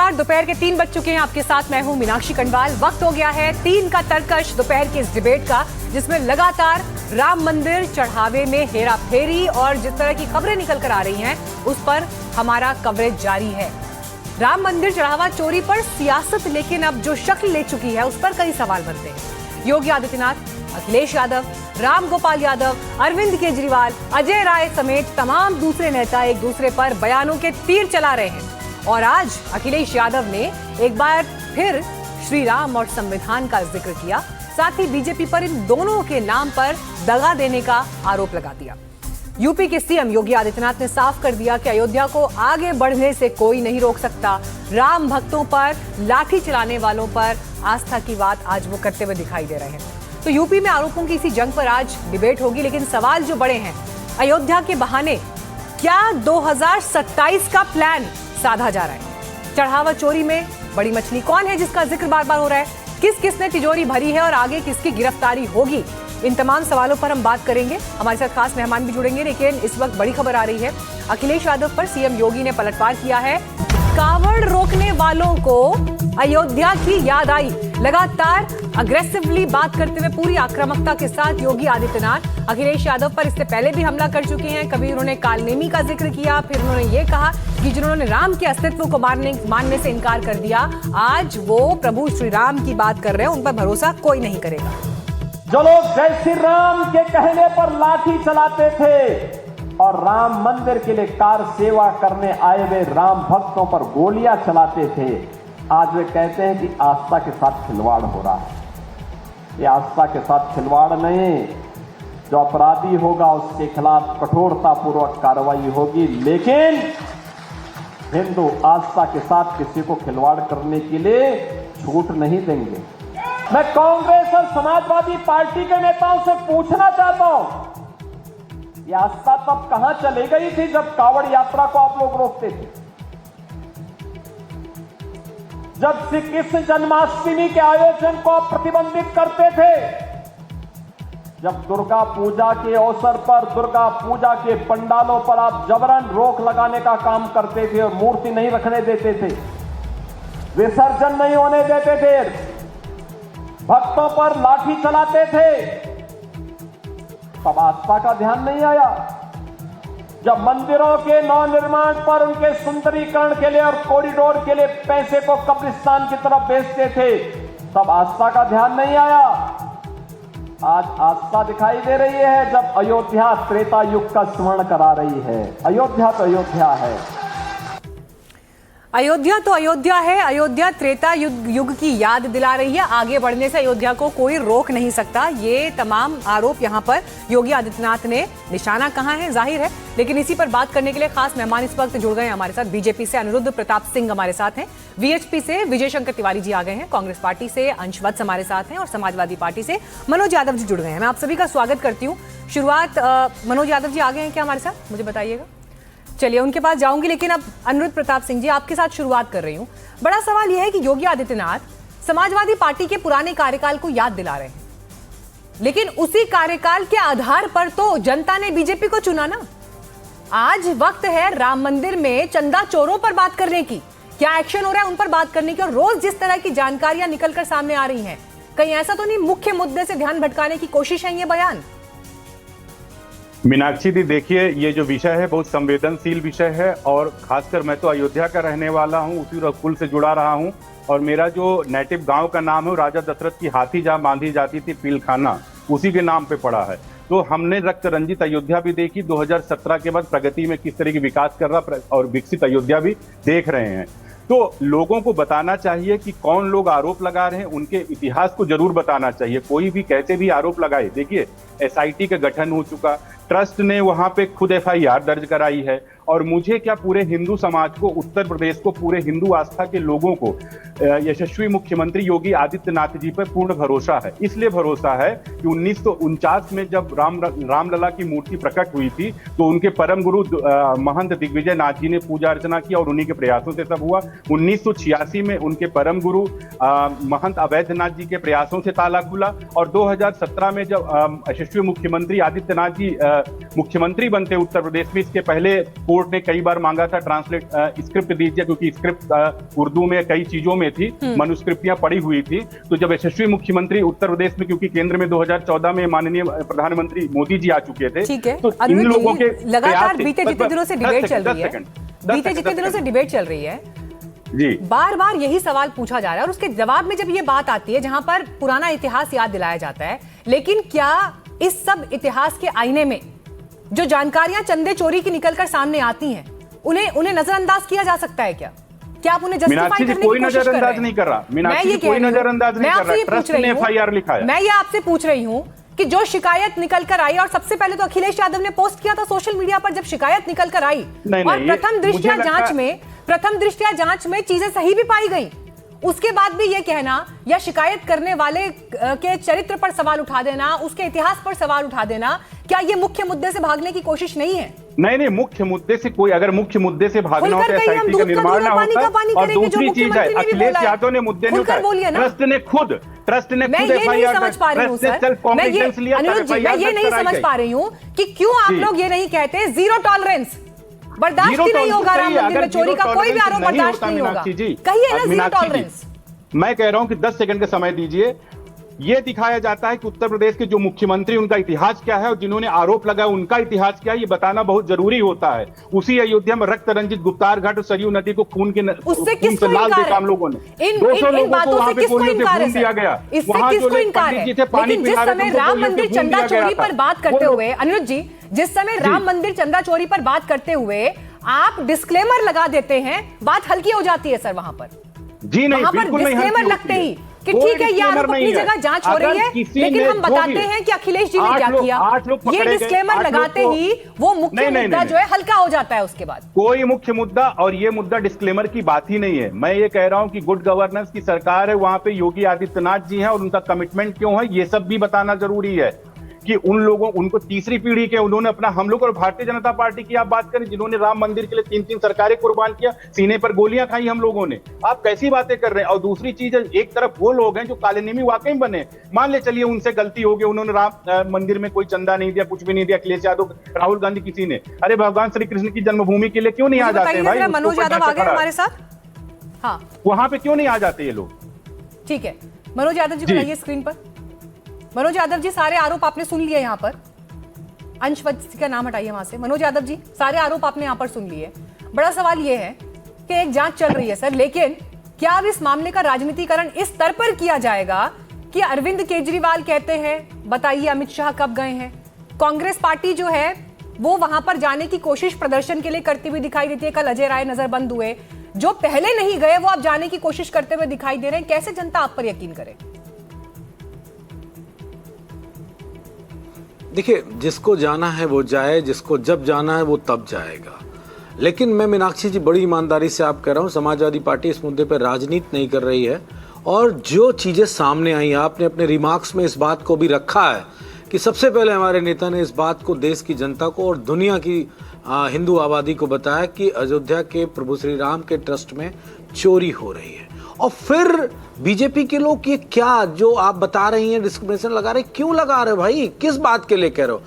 नमस्कार, दोपहर के 3 बज चुके हैं। आपके साथ मैं हूं मीनाक्षी कनवाल। वक्त हो गया है 3 का तरकश दोपहर की इस डिबेट का, जिसमें लगातार राम मंदिर चढ़ावे में हेरा फेरी और जिस तरह की खबरें निकल कर आ रही हैं उस पर हमारा कवरेज जारी है। राम मंदिर चढ़ावा चोरी पर सियासत लेकिन अब जो शक्ल ले चुकी है उस पर कई सवाल बनते हैं। योगी आदित्यनाथ, अखिलेश यादव, राम गोपाल यादव, अरविंद केजरीवाल, अजय राय समेत तमाम दूसरे नेता एक दूसरे पर बयानों के तीर चला रहे हैं। और आज अखिलेश यादव ने एक बार फिर श्री राम और संविधान का जिक्र किया, साथ ही बीजेपी पर इन दोनों के नाम पर दगा देने का आरोप लगा दिया। यूपी के सीएम योगी आदित्यनाथ ने साफ कर दिया कि अयोध्या को आगे बढ़ने से कोई नहीं रोक सकता। राम भक्तों पर, लाठी चलाने वालों पर आस्था की बात आज वो करते हुए दिखाई दे रहे हैं। तो यूपी में आरोपों की इसी जंग पर आज डिबेट होगी, लेकिन सवाल जो बड़े हैं, अयोध्या के बहाने क्या 2027 का प्लान साधा जा रहा है? चढ़ावा चोरी में बड़ी मछली कौन है जिसका जिक्र बार बार हो रहा है? किस किस ने तिजोरी भरी है और आगे किसकी गिरफ्तारी होगी? इन तमाम सवालों पर हम बात करेंगे। हमारे साथ खास मेहमान भी जुड़ेंगे, लेकिन इस वक्त बड़ी खबर आ रही है। अखिलेश यादव पर सीएम योगी ने पलटवार किया है। कावड़ रोकने वालों को अयोध्या की याद आई। लगातार अग्रेसिवली बात करते हुए पूरी आक्रामकता के साथ योगी आदित्यनाथ अखिलेश यादव पर इससे पहले भी हमला कर चुके हैं। कभी उन्होंने कालनेमी का जिक्र किया, फिर उन्होंने ये कहा कि जिन्होंने राम के अस्तित्व को मानने से इनकार कर दिया, आज वो प्रभु श्री राम की बात कर रहे हैं, उन पर भरोसा कोई नहीं करेगा। जो लोग जय श्री राम के कहने पर लाठी चलाते थे और राम मंदिर के लिए कार सेवा करने आए हुए राम भक्तों पर गोलियां चलाते थे, आज वे कहते हैं कि आस्था के साथ खिलवाड़ हो रहा है। ये आस्था के साथ खिलवाड़ नहीं, जो अपराधी होगा उसके खिलाफ कठोरता पूर्वक कार्रवाई होगी, लेकिन हिंदू आस्था के साथ किसी को खिलवाड़ करने के लिए छूट नहीं देंगे। मैं कांग्रेस और समाजवादी पार्टी के नेताओं से पूछना चाहता हूं, यह आस्था तब कहां चली गई थी जब कावड़ यात्रा को आप लोग रोकते थे, जब श्री कृष्ण जन्माष्टमी के आयोजन को आप प्रतिबंधित करते थे, जब दुर्गा पूजा के अवसर पर दुर्गा पूजा के पंडालों पर आप जबरन रोक लगाने का काम करते थे और मूर्ति नहीं रखने देते थे, विसर्जन नहीं होने देते थे, भक्तों पर लाठी चलाते थे, तब आस्था का ध्यान नहीं आया। जब मंदिरों के नवनिर्माण पर उनके सुंदरीकरण के लिए और कॉरिडोर के लिए पैसे को कब्रिस्तान की तरफ भेजते थे, तब आस्था का ध्यान नहीं आया। आज आस्था दिखाई दे रही है जब अयोध्या त्रेता युग का स्मरण करा रही है। अयोध्या तो अयोध्या है, अयोध्या तो अयोध्या है। अयोध्या त्रेता युग की याद दिला रही है। आगे बढ़ने से अयोध्या को कोई रोक नहीं सकता। ये तमाम आरोप यहाँ पर योगी आदित्यनाथ ने निशाना कहाँ है जाहिर है, लेकिन इसी पर बात करने के लिए खास मेहमान इस वक्त जुड़ गए हैं हमारे साथ। बीजेपी से अनिरुद्ध प्रताप सिंह हमारे साथ हैं, वीएचपी से विजय शंकर तिवारी जी आ गए हैं, कांग्रेस पार्टी से अंश वत्स हमारे साथ हैं और समाजवादी पार्टी से मनोज यादव जी जुड़ गए हैं। मैं आप सभी का स्वागत करती हूँ। शुरुआत मनोज यादव जी आ गए हैं क्या हमारे साथ, मुझे बताइएगा। चलिए उनके पास जाऊंगी, लेकिन अब अनिरुद्ध प्रताप सिंह जी आपके साथ शुरुआत कर रही हूं। बड़ा सवाल यह है कि योगी आदित्यनाथ समाजवादी पार्टी के पुराने कार्यकाल को याद दिला रहे हैं, लेकिन उसी कार्यकाल के आधार पर तो जनता ने बीजेपी को चुना ना। आज वक्त है राम मंदिर में चंदा चोरों पर बात करने की, क्या एक्शन हो रहा है उन पर बात करने की। और रोज जिस तरह की जानकारियां निकलकर सामने आ रही हैं, कहीं ऐसा तो नहीं मुख्य मुद्दे से ध्यान भटकाने की कोशिश है ये बयान? मीनाक्षी जी देखिए, ये जो विषय है बहुत संवेदनशील विषय है और खासकर मैं तो अयोध्या का रहने वाला हूँ, उसी रघुकुल से जुड़ा रहा हूँ और मेरा जो नेटिव गांव का नाम है राजा दशरथ की हाथी जहाँ बांधी जाती थी पीलखाना, उसी के नाम पे पड़ा है। तो हमने रक्त रंजित अयोध्या भी देखी, 2017 के बाद प्रगति में किस तरह की विकास कर रहा और विकसित अयोध्या भी देख रहे हैं। तो लोगों को बताना चाहिए कि कौन लोग आरोप लगा रहे हैं, उनके इतिहास को जरूर बताना चाहिए। कोई भी कैसे भी आरोप लगाए, देखिए एसआईटी का गठन हो चुका, ट्रस्ट ने वहां पे खुद एफआईआर दर्ज कराई है और मुझे क्या पूरे हिंदू समाज को, उत्तर प्रदेश को, पूरे हिंदू आस्था के लोगों को यशस्वी मुख्यमंत्री योगी आदित्यनाथ जी पर पूर्ण भरोसा है। इसलिए भरोसा है कि 1949 में जब रामलला की मूर्ति प्रकट हुई थी तो उनके परम गुरु महंत दिग्विजय नाथ जी ने पूजा अर्चना किया और उन्हीं के प्रयासों से सब हुआ। 1986 में उनके परम गुरु महंत अवैधनाथ जी के प्रयासों से ताला खुला और 2017 में जब यशस्वी मुख्यमंत्री आदित्यनाथ जी मुख्यमंत्री बनते उत्तर प्रदेश में, इसके पहले कोर्ट ने कई बार मांगा था ट्रांसलेट स्क्रिप्ट दीजिए, क्योंकि स्क्रिप्ट उर्दू में कई चीजों में थी, मनुस्क्रिप्टियां पड़ी हुई थी। तो जब यशस्वी मुख्यमंत्री उत्तर प्रदेश में, क्योंकि केंद्र में 2014 में माननीय प्रधानमंत्री मोदी जी आ चुके थे, तो इन लोगों के लगातार बीते जितने दिनों से डिबेट चल रही है, बीते जितने दिनों से डिबेट चल रही है जी, बार बार यही सवाल पूछा जा रहा है और उसके जवाब में जब ये बात आती है जहां पर पुराना इतिहास याद दिलाया जाता है, लेकिन क्या इस सब इतिहास के आईने में जो जानकारियां चंदे चोरी की निकलकर सामने आती हैं, उन्हें नजरअंदाज किया जा सकता है क्या? क्या आप उन्हें जस्टिफाई करने की कोशिश कर रहे हैं? नहीं कर रहा मीनाक्षी जी, कोई नजरअंदाज नहीं कर रहा। ट्रस्ट ने एफआईआर लिखाया। मैं ये आपसे पूछ रही हूं कि जो शिकायत निकल कर आई, और सबसे पहले तो अखिलेश यादव ने पोस्ट किया था सोशल मीडिया पर जब शिकायत निकल कर आई, और प्रथम दृष्टया जांच में चीजें सही भी पाई गई, उसके बाद भी ये कहना या शिकायत करने वाले के चरित्र पर सवाल उठा देना, उसके इतिहास पर सवाल उठा देना, क्या ये मुख्य मुद्दे से भागने की कोशिश नहीं है? नहीं, मुख्य मुद्दे से कोई, अगर मुख्य मुद्दे से भागना होता है एसआईटी का निर्माण ना होता। और दूसरी चीज है, अखिलेश यादव ने मुद्दे नहीं उठाए, ट्रस्ट ने खुद एफआईआर, अनिरुद्ध जी, मैं ये नहीं समझ पा रही हूँ कि क्यों आप लोग ये नहीं कहते जीरो टॉलरेंस, बर्दाश्त ही नहीं होगा, राम मंदिर में चोरी का कोई भी आरोप बर्दाश्त नहीं होगा, कहिए ना जीरो टॉलरेंस। मैं कह रहा हूं कि 10 सेकंड का समय दीजिए। ये दिखाया जाता है कि उत्तर प्रदेश के जो मुख्यमंत्री, उनका इतिहास क्या है और जिन्होंने आरोप लगाया उनका इतिहास क्या है, ये बताना बहुत जरूरी होता है। उसी अयोध्या में रक्त रंजित गुप्तार घाट और सरयू नदी को खून से लाल देखा हम लोगों ने। 200 लोगों को वहां पे गोलियों से खून दिया गया। वहां जो लोग पंडित जी थे पानी पिला रहे थे, राम मंदिर चंदा चोरी पर बात करते हुए, अनिरुद्ध जी, जिस समय राम मंदिर चंदा चोरी पर बात करते हुए आप डिस्क्लेमर लगा देते हैं, बात हल्की हो जाती है सर वहां पर। जी नहीं, बिल्कुल नहीं, डिस्क्लेमर लगते ही कि ठीक है, ये आरोप अपनी जगह जांच हो रही है, लेकिन हम बताते हैं कि अखिलेश जी ने क्या किया। ये डिस्क्लेमर लगाते ही वो मुख्य मुद्दा जो है हल्का हो जाता है। उसके बाद कोई मुख्य मुद्दा और ये मुद्दा डिस्क्लेमर की बात ही नहीं है। मैं ये कह रहा हूं कि गुड गवर्नेंस की सरकार है, वहां पे योगी आदित्यनाथ जी हैं और उनका कमिटमेंट क्यों है, ये सब भी बताना जरूरी है कि उन लोगों, उनको तीसरी पीढ़ी के, उन्होंने अपना, हम लोग और भारतीय जनता पार्टी की आप बात करें, जिन्होंने राम मंदिर के लिए 3-3 सरकारें कुर्बान किया, सीने पर गोलियां खाई हम लोगों ने। आप कैसी बातें कर रहे हैं? और दूसरी चीज है, एक तरफ वो लोग हैं जो कालेनेमी वाकई बने, मान ले चलिए उनसे गलती हो गई, उन्होंने राम मंदिर में कोई चंदा नहीं दिया, कुछ भी नहीं दिया, अखिलेश यादव, राहुल गांधी, किसी ने, अरे भगवान श्री कृष्ण की जन्मभूमि के लिए क्यों नहीं आ जाते भाई? मनोज यादव आ गए हमारे साथ, हाँ, वहां पे क्यों नहीं आ जाते ये लोग? ठीक है, मनोज यादव जी बताइए स्क्रीन पर। मनोज यादव जी, सारे आरोप आपने सुन लिए यहाँ पर, अंश वत्स का नाम हटाइए वहां से। मनोज यादव जी, सारे आरोप आपने यहाँ पर सुन लिए। बड़ा सवाल यह है कि एक जांच चल रही है सर, लेकिन क्या अब इस मामले का राजनीतिकरण इस स्तर पर किया जाएगा कि अरविंद केजरीवाल कहते हैं, बताइए अमित शाह कब गए हैं? कांग्रेस पार्टी जो है वो वहां पर जाने की कोशिश प्रदर्शन के लिए करती हुई दिखाई देती है। कल अजय राय नजरबंद हुए, जो पहले नहीं गए वो अब जाने की कोशिश करते हुए दिखाई दे रहे हैं। कैसे जनता आप पर यकीन करे? देखिए, जिसको जाना है वो जाए, जिसको जब जाना है वो तब जाएगा। लेकिन मैं मीनाक्षी जी बड़ी ईमानदारी से आप कह रहा हूँ, समाजवादी पार्टी इस मुद्दे पर राजनीति नहीं कर रही है। और जो चीज़ें सामने आई, आपने अपने रिमार्क्स में इस बात को भी रखा है कि सबसे पहले हमारे नेता ने इस बात को देश की जनता को और दुनिया की हिंदू आबादी को बताया कि अयोध्या के प्रभु श्री राम के ट्रस्ट में चोरी हो रही है। और फिर बीजेपी के लोग ये क्या जो आप बता रही हैं डिस्क्रिमिनेशन लगा रहे, क्यों लगा रहे भाई? किस बात के लिए कह रहे हो?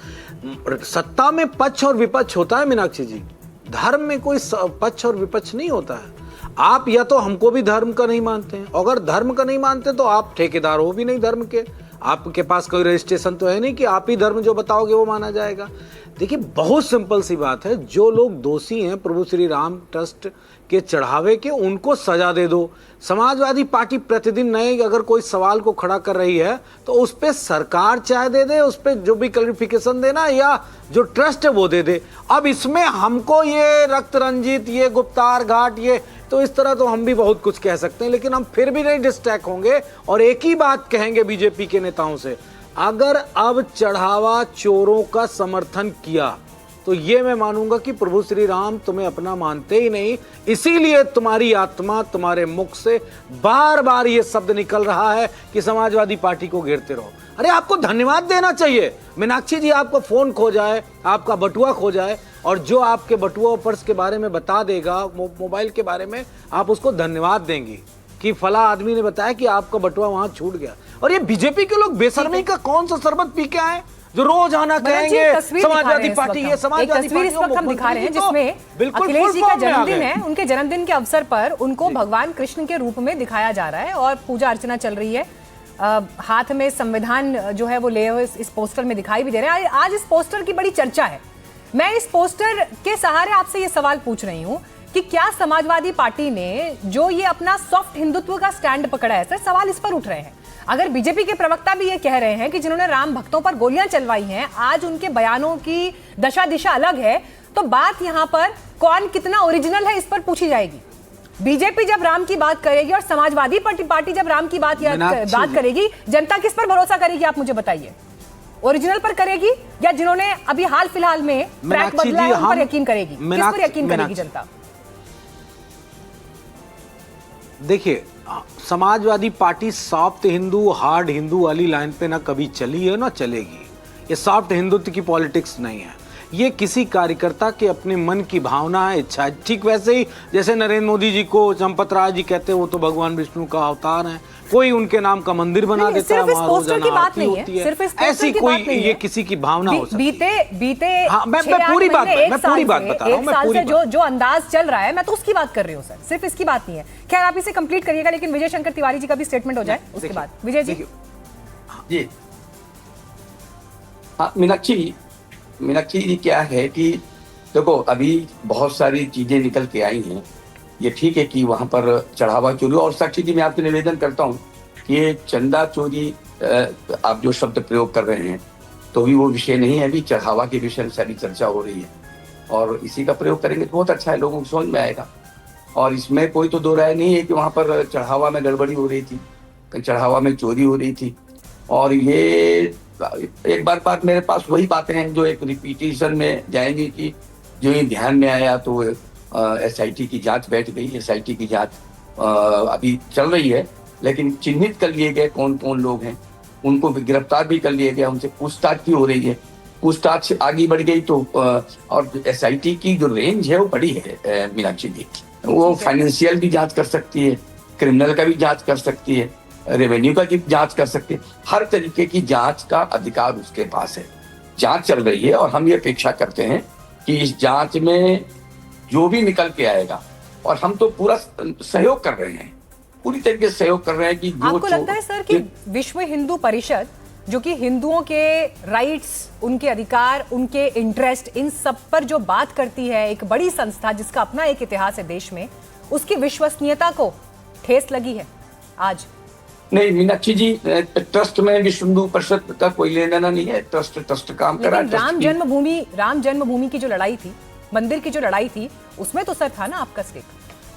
सत्ता में पक्ष और विपक्ष होता है मीनाक्षी जी, धर्म में कोई पक्ष और विपक्ष नहीं होता है। आप या तो हमको भी धर्म का नहीं मानते हैं, अगर धर्म का नहीं मानते तो आप ठेकेदार हो भी नहीं धर्म के, आपके पास कोई रजिस्ट्रेशन तो है नहीं कि आप ही धर्म जो बताओगे वो माना जाएगा। देखिए, बहुत सिंपल सी बात है, जो लोग दोषी हैं प्रभु श्री राम ट्रस्ट के चढ़ावे के, उनको सजा दे दो। समाजवादी पार्टी प्रतिदिन नए अगर कोई सवाल को खड़ा कर रही है तो उस पर सरकार चाहे दे दे, उस पर जो भी क्लैरिफिकेशन देना या जो ट्रस्ट है वो दे दे। अब इसमें हमको ये रक्त रंजित, ये गुप्तार घाट, ये तो इस तरह तो हम भी बहुत कुछ कह सकते हैं, लेकिन हम फिर भी नहीं डिस्ट्रैक्ट होंगे और एक ही बात कहेंगे बीजेपी के नेताओं से, अगर अब चढ़ावा चोरों का समर्थन किया तो ये मैं मानूंगा कि प्रभु श्री राम तुम्हें अपना मानते ही नहीं, इसीलिए तुम्हारी आत्मा तुम्हारे मुख से बार बार ये शब्द निकल रहा है कि समाजवादी पार्टी को घेरते रहो। अरे आपको धन्यवाद देना चाहिए मीनाक्षी जी, आपका फोन खो जाए, आपका बटुआ खो जाए और जो आपके बटुआ पर्स के बारे में बता देगा, मोबाइल के बारे में, आप उसको धन्यवाद देंगी कि फला आदमी ने बताया कि आपका बटुआ वहां छूट गया। और ये बीजेपी के लोग बेशर्मी का कौन सा शरबत पी के आए? जो रोजाना कहेंगे समाजवादी पार्टी ये एक समाजवादी तस्वीर इस वक्त हम दिखा रहे हैं जिसमें अखिलेश जी का जन्मदिन है। उनके जन्मदिन के अवसर पर उनको भगवान कृष्ण के रूप में दिखाया जा रहा है और पूजा अर्चना चल रही है। हाथ में संविधान जो है वो लिए हुए इस पोस्टर में दिखाई भी दे रहे हैं। आज इस पोस्टर की बड़ी चर्चा है। मैं इस पोस्टर के सहारे आपसे ये सवाल पूछ रही हूँ कि क्या समाजवादी पार्टी ने जो ये अपना सॉफ्ट हिंदुत्व का स्टैंड पकड़ा है, सर सवाल इस पर उठ रहे हैं। अगर बीजेपी के प्रवक्ता भी ये कह रहे हैं कि जिन्होंने राम भक्तों पर गोलियां चलवाई हैं आज उनके बयानों की दशा दिशा अलग है, तो बात यहां पर कौन कितना ओरिजिनल है इस पर पूछी जाएगी। बीजेपी जब राम की बात करेगी और समाजवादी पार्टी जब राम की बात करेगी, जनता किस पर भरोसा करेगी आप मुझे बताइए? ओरिजिनल पर करेगी या जिन्होंने अभी हाल फिलहाल में ट्रैक बदला है उन पर यकीन करेगी? किस पर यकीन करेगी जनता? देखिए, Samajwadi party soft Hindu hard Hindu वाली लाइन पे ना कभी चली है ना चलेगी। ये सॉफ्ट हिंदुत्व की पॉलिटिक्स नहीं है, ये किसी कार्यकर्ता के अपने मन की भावना है, इच्छा है। ठीक वैसे ही जैसे नरेंद्र मोदी जी को चंपत राय जी कहते हैं वो तो भगवान विष्णु का अवतार है, कोई उनके नाम का मंदिर बना देता है, वहां रोजाना आरती होती है। ऐसी कोई ये किसी की भावना हो सकती है। बीते हाँ, मैं पूरी बात बता रहा हूँ। एक साल से जो अंदाज चल रहा है मैं तो उसकी बात कर रही हूँ सर, सिर्फ इसकी बात नहीं है। खैर आप इसे कंप्लीट करिएगा, लेकिन विजय शंकर तिवारी जी का भी स्टेटमेंट हो जाए उसके बाद। विजय जी जी। हाँ मीनाक्षी जी क्या है कि देखो अभी बहुत सारी चीजें निकल के आई हैं। ये ठीक है कि वहां पर चढ़ावा चोरी, और साक्षी जी मैं आपसे निवेदन करता हूँ कि ये चंदा चोरी आप जो शब्द प्रयोग कर रहे हैं तो भी वो विषय नहीं है। अभी चढ़ावा के विषय में सारी चर्चा हो रही है और इसी का प्रयोग करेंगे तो बहुत अच्छा है, लोगों को समझ में आएगा। और इसमें कोई तो दो राय नहीं है कि वहां पर चढ़ावा में गड़बड़ी हो रही थी, चढ़ावा में चोरी हो रही थी। और ये एक बात मेरे पास वही बातें हैं जो एक रिपीटेशन में जाएंगी कि जो ये ध्यान में आया तो एसआईटी की जांच बैठ गई। एसआईटी की जांच अभी चल रही है, लेकिन चिन्हित कर लिए गए कौन कौन लोग हैं, उनको भी गिरफ्तार भी कर लिया गया, उनसे पूछताछ भी हो रही है। पूछताछ आगे बढ़ गई तो और एसआईटी की जो रेंज है वो बड़ी है मीनाक्षी जी। वो फाइनेंशियल भी जांच कर सकती है, क्रिमिनल का भी जांच कर सकती है, रेवेन्यू का भी जांच कर सकती है। हर तरीके की जांच का अधिकार उसके पास है। जांच चल रही है और हम ये अपेक्षा करते हैं कि इस जांच में जो भी निकल के आएगा, और हम तो पूरा सहयोग कर रहे हैं, पूरी तरीके से सहयोग कर रहे हैं कि जो आपको लगता है सर कि विश्व हिंदू परिषद जो कि हिंदुओं के राइट्स, उनके अधिकार, उनके इंटरेस्ट, इन सब पर जो बात करती है, एक बड़ी संस्था जिसका अपना एक इतिहास है देश में, उसकी विश्वसनीयता को ठेस लगी है आज? नहीं मीनाक्षी जी, ट्रस्ट में विश्व हिंदू परिषद का कोई लेना देना नहीं है। ट्रस्ट काम कर रहा है। राम जन्मभूमि की जो लड़ाई थी, मंदिर की जो लड़ाई थी, उसमें तो सर था ना आपका स्टेक,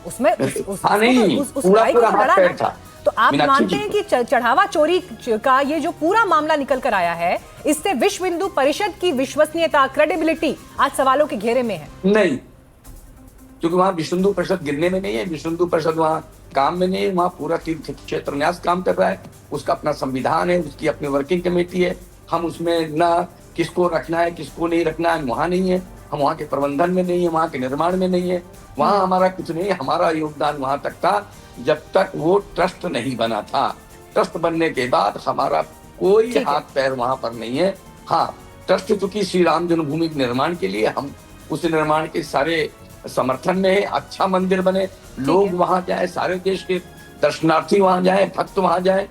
उसमें उस लड़ाई को लड़ा था। तो आप मानते हैं कि चढ़ावा चोरी का ये जो पूरा मामला निकल कर आया है, इससे विश्व हिंदू परिषद की विश्वसनीयता, क्रेडिबिलिटी आज सवालों के घेरे में है? नहीं, क्योंकि वहां विश्व हिंदू परिषद गिरने में नहीं है, विश्व हिंदू परिषद वहां काम में नहीं है। वहां पूरा तीर्थ क्षेत्र न्यास काम कर रहा है, उसका अपना संविधान है, उसकी अपनी वर्किंग कमेटी है। हम उसमें ना किसको रखना है किसको नहीं रखना है वहां नहीं है, हम वहां के प्रबंधन में नहीं है, वहां के निर्माण में नहीं है, वहां हमारा कुछ नहीं। हमारा योगदान वहां तक था जब तक वो ट्रस्ट नहीं बना था। ट्रस्ट बनने के बाद हमारा कोई हाथ पैर वहां पर नहीं है। हाँ, ट्रस्ट चूंकि श्री राम जन्मभूमि के निर्माण के लिए, हम उस निर्माण के सारे समर्थन में है। अच्छा मंदिर बने, लोग वहां जाए, सारे देश के दर्शनार्थी वहां जाए, भक्त वहां जाए,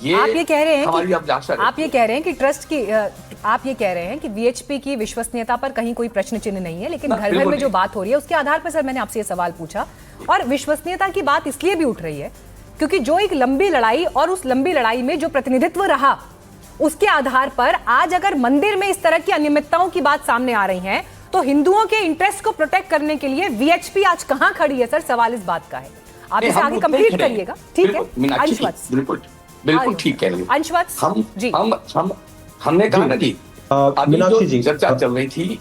ये आप ये कह रहे हैं हमारी अभिलाषा है। आप ये कह रहे हैं कि ट्रस्ट की आप ये कह रहे हैं कि वीएचपी की विश्वसनीयता पर कहीं कोई प्रश्न चिन्ह नहीं है, लेकिन घर घर में जो बात हो रही है उसके आधार पर सर मैंने आपसे ये सवाल पूछा। और विश्वसनीयता की बात इसलिए भी उठ रही है क्योंकि जो एक लंबी लड़ाई, और उस लंबी लड़ाई में जो प्रतिनिधित्व रहा, उसके आधार पर आज अगर मंदिर में इस तरह की अनियमितताओं की बात सामने आ रही है, तो हिंदुओं के इंटरेस्ट को प्रोटेक्ट करने के लिए वीएचपी आज कहां खड़ी है? सर सवाल इस बात का है, आप इसे आगे कंप्लीट करिएगा। ठीक है, बिल्कुल ठीक कह रही है अंशवत्स। हमने कहा ना जी, अभी जो चर्चा चल रही थी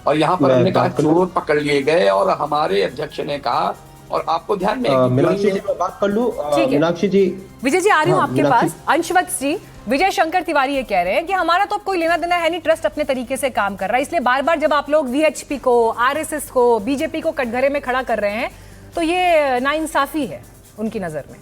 और यहाँ पर हमने कहा चोर पकड़ लिए गए, और हमारे अध्यक्ष ने कहा, और आपको ध्यान में मीनाक्षी जी मैं बात कर लूं। मीनाक्षी जी, विजय जी आ रही हूँ आपके पास। अंशवत्स जी, विजय शंकर तिवारी ये कह रहे हैं कि हमारा तो अब कोई लेना देना है नहीं, ट्रस्ट अपने तरीके से काम कर रहा है, इसलिए बार बार जब आप लोग वीएचपी को, आरएसएस को, बीजेपी को कटघरे में खड़ा कर रहे हैं तो ये नाइंसाफी है उनकी नजर में।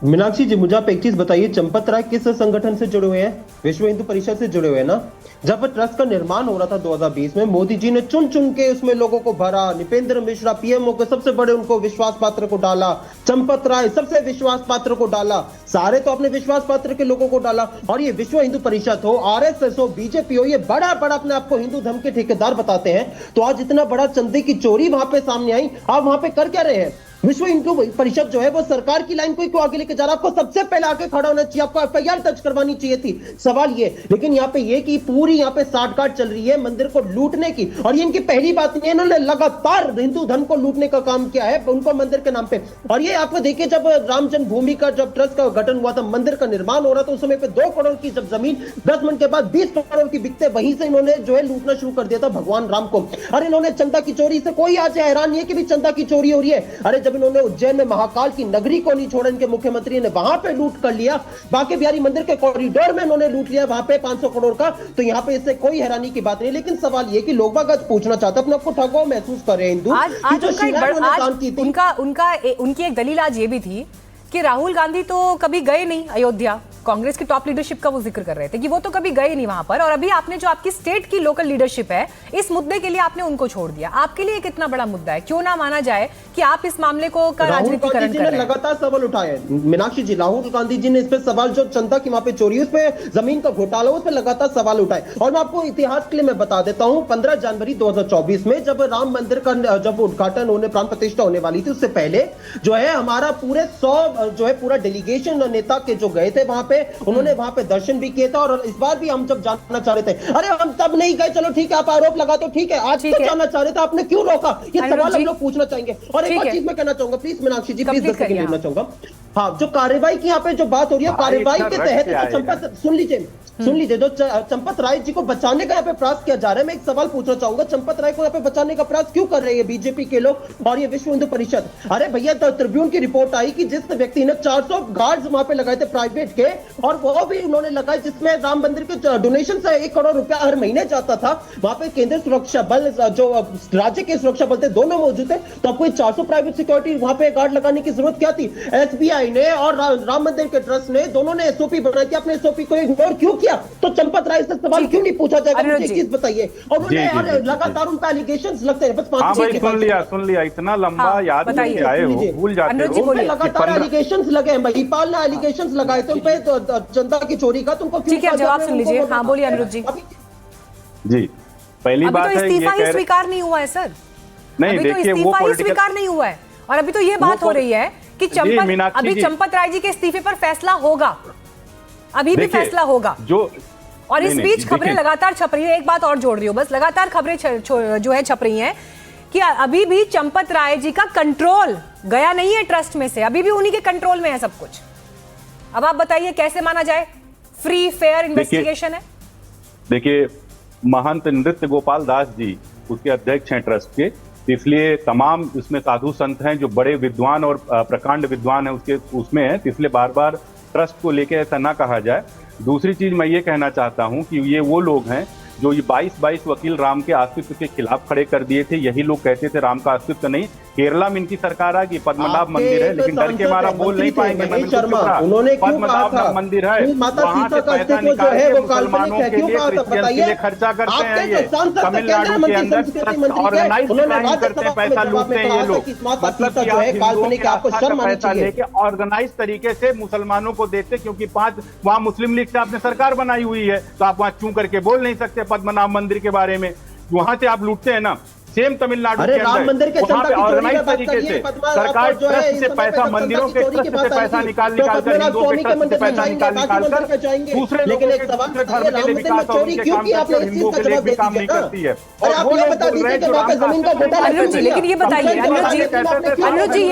मीनाक्षी जी, मुझे आप एक चीज बताइए, चंपत राय किस संगठन से जुड़े हुए हैं? विश्व हिंदू परिषद से जुड़े हुए हैं ना? जब ट्रस्ट का निर्माण हो रहा था 2020 में, मोदी जी ने चुन चुन के उसमें लोगों को भरा। निपेंद्र मिश्रा पीएमओ के सबसे बड़े उनको विश्वास पात्र को डाला, चंपत राय सबसे विश्वास पात्र को डाला, सारे तो अपने विश्वास पात्र के लोगों को डाला। और ये विश्व हिंदू परिषद हो, आरएसएस हो, बीजेपी हो, ये बड़ा बड़ा अपने आप को हिंदू धर्म के ठेकेदार बताते हैं। तो आज इतना बड़ा चंदे की चोरी वहां पे सामने आई, आप वहां पे कर क्या रहे हैं? विश्व हिंदू परिषद जो है वो सरकार की लाइन को क्यों आगे लेके जा रहा है? आपको सबसे पहले आके खड़ा होना चाहिए, आपको एफआईआर दर्ज करवानी चाहिए थी। सवाल ये, लेकिन यहाँ पे ये कि पूरी यहाँ पे साठगांठ चल रही है मंदिर को लूटने की। और ये इनकी पहली बात नहीं है, इन्होंने लगातार हिंदू धर्म को लूटने का काम किया है उनको मंदिर के नाम पे। और ये आपको देखिए, जब राम जन्मभूमि का जब ट्रस्ट का गठन हुआ था, मंदिर का निर्माण हो रहा था, उस समय पे 2 करोड़ की जब जमीन 10 मिनट के बाद 20 करोड़ की बिकते, वहीं से इन्होंने जो है लूटना शुरू कर दिया था भगवान राम को। अरे इन्होंने चंदा की चोरी से कोई आज हैरान नहीं है कि भी चंदा की चोरी हो रही है। अरे जब इन्होंने उज्जैन में महाकाल की नगरी को नहीं छोड़ा, इनके मुख्यमंत्री ने वहां पे लूट कर लिया, बांके बिहारी मंदिर के कॉरिडोर में इन्होंने लूट लिया वहां पे 500 करोड़ का, तो यहां पे इससे कोई हैरानी की बात नहीं। लेकिन सवाल ये कि लोग बाग आज पूछना चाहते हैं, अपने आपको ठगो महसूस कर रहे हैं हिंदू कि जो शिला उन्होंने दान की थी। उनकी एक दलील आज ये भी थी कि राहुल गांधी तो कभी गए नहीं अयोध्या। कांग्रेस की टॉप लीडरशिप का वो जिक्र कर रहे थे कि वो तो कभी गए नहीं वहां पर, और अभी आपने जो आपकी स्टेट की लोकल लीडरशिप है, इस मुद्दे के लिए आपने उनको छोड़ दिया। आपके लिए कितना बड़ा मुद्दा है? क्यों ना माना जाए कि आप इस मामले को का राजनीतिकरण कर रहे हैं? लगातार सवाल उठाए मीनाक्षी जी, राहुल गांधी जी ने इस पे सवाल, जो चंदा की वहां पे चोरी, उस पे जमीन का घोटाला, उस पे लगातार सवाल उठाए। और मैं आपको इतिहास के लिए मैं बता देता हूं, 15 जनवरी 2024 में जब राम मंदिर का जब उद्घाटन होने, प्राण प्रतिष्ठा होने वाली थी, उससे पहले जो है हमारा पूरे 100 जो है पूरा डेलीगेशन नेता के जो गए थे वहां पे, उन्होंने वहां पे दर्शन भी किए थे। और इस बार भी हम जब जानना चाह रहे थे, अरे हम तब नहीं गए, चलो ठीक है आप आरोप लगाते हो, ठीक है, आज तो जानना चाह रहे थे, आपने क्यों रोका? ये सवाल हम लोग पूछना चाहेंगे। और एक और चीज मैं कहना चाहूंगा, प्लीज मीनाक्षी जी, प्लीज बोलना चाहूंगा। हाँ, जो कार्रवाई की यहाँ पे जो बात हो रही है, कार्रवाई के तहत चंपत, सुन लीजिए, जो चंपत राय जी को बचाने का यहाँ पे प्रयास किया जा रहा है, मैं एक सवाल पूछना चाहूंगा, चंपत राय को यहाँ पे बचाने का प्रयास क्यों कर रहे हैं बीजेपी के लोग और ये विश्व हिंदू परिषद? अरे भैया, तो ट्रिब्यून की रिपोर्ट आई कि जिस व्यक्ति ने 400 गार्ड्स वहां पे लगाए थे प्राइवेट के, और वो भी उन्होंने लगाए जिसमें राम मंदिर के डोनेशन से 1 करोड़ रुपया हर महीने जाता था, वहां पे केंद्रीय सुरक्षा बल, जो राज्य के सुरक्षा बल थे, दोनों मौजूद थे। तो आपको 400 प्राइवेट सिक्योरिटी वहां पे गार्ड लगाने की जरूरत क्या थी? एसबीआई ने और राम मंदिर के ट्रस्ट ने दोनों ने एसओपी बनाई थी, अपने एसओपी को इग्नोर क्यों किया? तो चंपत राय से सवाल क्यों नहीं पूछा जाएगा? मुझे चीज बताइए। और उन्होंने लगातार उन पे एलिगेशंस लगते हैं, बस 5-6 सुन लिया, इतना लंबा याद नहीं आए हो, भूल जाते हो। लगातार एलिगेशंस लगे हैं, महिपाल ने एलिगेशंस लगाए थे उन पे जनता की चोरी का, तुमको ठीक है, जवाब सुन लीजिए। हाँ बोलिए अनुज जी। जी, पहली बात है, इस्तीफा ही स्वीकार नहीं हुआ है सर। नहीं, देखिए वो स्वीकार नहीं हुआ है, और अभी तो ये बात हो रही है कि चंपत राय जी के इस्तीफे पर फैसला होगा, अभी भी फैसला होगा जो। और इस बीच खबरें लगातार छप रही है, एक बात और जोड़ रही हूं बस, लगातार खबरें जो है छप रही हैं कि अभी भी चंपत राय जी का कंट्रोल गया नहीं है ट्रस्ट में से, अभी भी उन्हीं के कंट्रोल में है सब कुछ। अब आप बताइए कैसे माना जाए? फ्री फेयर इन्वेस्टिगेशन है। देखिए, महंत नृत्य गोपाल दास जी उसके अध्यक्ष हैं ट्रस्ट के, इसलिए तमाम इसमें साधु संत हैं जो बड़े विद्वान और प्रकांड विद्वान हैं उसके उसमें हैं, इसलिए बार बार ट्रस्ट को लेकर ऐसा ना कहा जाए। दूसरी चीज मैं ये कहना चाहता हूं कि ये वो लोग हैं जो ये 22 वकील राम के अस्तित्व के खिलाफ खड़े कर दिए थे। यही लोग कहते थे राम का अस्तित्व नहीं। केरला में इनकी सरकार आ गई, पद्मनाभ मंदिर है, लेकिन डर के मारा बोल नहीं पाएंगे। पद्मनाभ मंदिर है, वहां से पैसा निकाल के मुसलमानों के लिए, क्रिश्चियन के लिए खर्चा करते हैं। ये तमिलनाडु के अंदर ऑर्गेनाइज क्राइम करते हैं, पैसा लूटते हैं ये लोग। मतलब कि आप हिंदुओं के आस्था का पैसा लेके ऑर्गेनाइज तरीके से मुसलमानों को देते, क्योंकि 5 वहां मुस्लिम लीग से आपने सरकार बनाई हुई है, तो आप वहां चूं करके बोल नहीं सकते पद्मनाभ मंदिर के बारे में। वहां से आप लूटते हैं ना, सेम तमिलनाडु के अंदर वहां पे ऑर्गेनाइज तरीके से सरकार ट्रस्ट से पैसा, मंदिरों के ट्रस्ट से पैसा निकाल कर, हिंदुओं के ट्रस्ट से पैसा निकाल कर दूसरे लोगों के धर्म के लिए विकास और उनके काम करते, और हिंदुओं के लिए भी काम नहीं करती है। और वो लोग बोल रहे हैं जो राम का, लेकिन ये बताइए अनुज जी,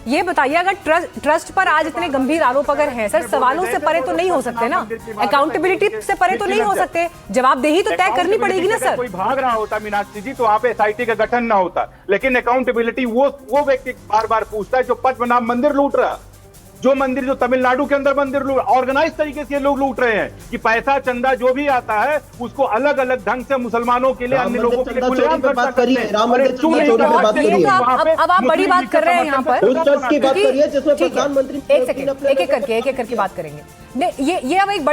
ये बताइए अगर ट्रस्ट पर आज इतने गंभीर आरोप अगर हैं सर, सवालों से परे तो नहीं हो सकते ना, अकाउंटेबिलिटी से परे तो नहीं हो सकते, जवाबदेही तो तय करनी पड़ेगी ना सर। कोई भाग रहा होता मीनाक्षी जी तो पे एसआईटी का गठन ना होता, लेकिन अकाउंटेबिलिटी वो व्यक्ति बार बार पूछता है जो पद्मनाभ मंदिर लूट रहा, जो मंदिर जो तमिलनाडु के अंदर मंदिर ऑर्गेनाइज तरीके से लोग लूट रहे हैं कि पैसा चंदा जो भी आता है उसको अलग अलग ढंग से मुसलमानों के लिए, अन्य लोगों के लिए खुलेआम खर्चा करते हैं। अब आप बड़ी बात कर रहे हैं यहाँ पर, उस चर्च की बात करिए जिसमें ठीक है, प्रधानमंत्री एक सेकंड, एक एक करके बात करेंगे। नहीं, ये अब एक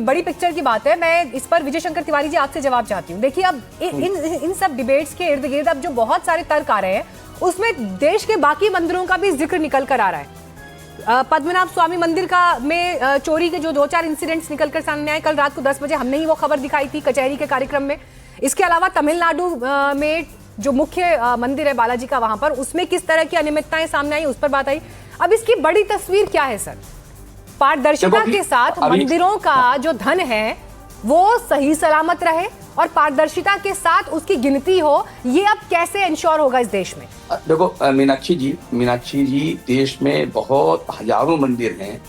बड़ी पिक्चर की बात है। मैं इस पर विजय शंकर तिवारी जी आपसे जवाब चाहती हूँ। देखिए, अब इन सब डिबेट्स के इर्द गिर्द अब जो बहुत सारे तर्क आ रहे हैं उसमें देश के बाकी मंदिरों का भी जिक्र निकल कर आ रहा है। पद्मनाभ स्वामी मंदिर में चोरी के जो 2-4 इंसिडेंट्स निकलकर सामने आए, कल रात को 10 बजे हमने ही वो खबर दिखाई थी कचहरी के कार्यक्रम में। इसके अलावा तमिलनाडु में जो मुख्य मंदिर है बालाजी का, वहां पर उसमें किस तरह की अनियमितताएं सामने आई, उस पर बात आई। अब इसकी बड़ी तस्वीर क्या है सर? पारदर्शिता के साथ मंदिरों का जो धन है वो सही सलामत रहे और पारदर्शिता के साथ उसकी गिनती हो, ये अब कैसे इंश्योर होगा इस देश में? देखो मीनाक्षी जी, देश में बहुत हजारों मंदिर हैं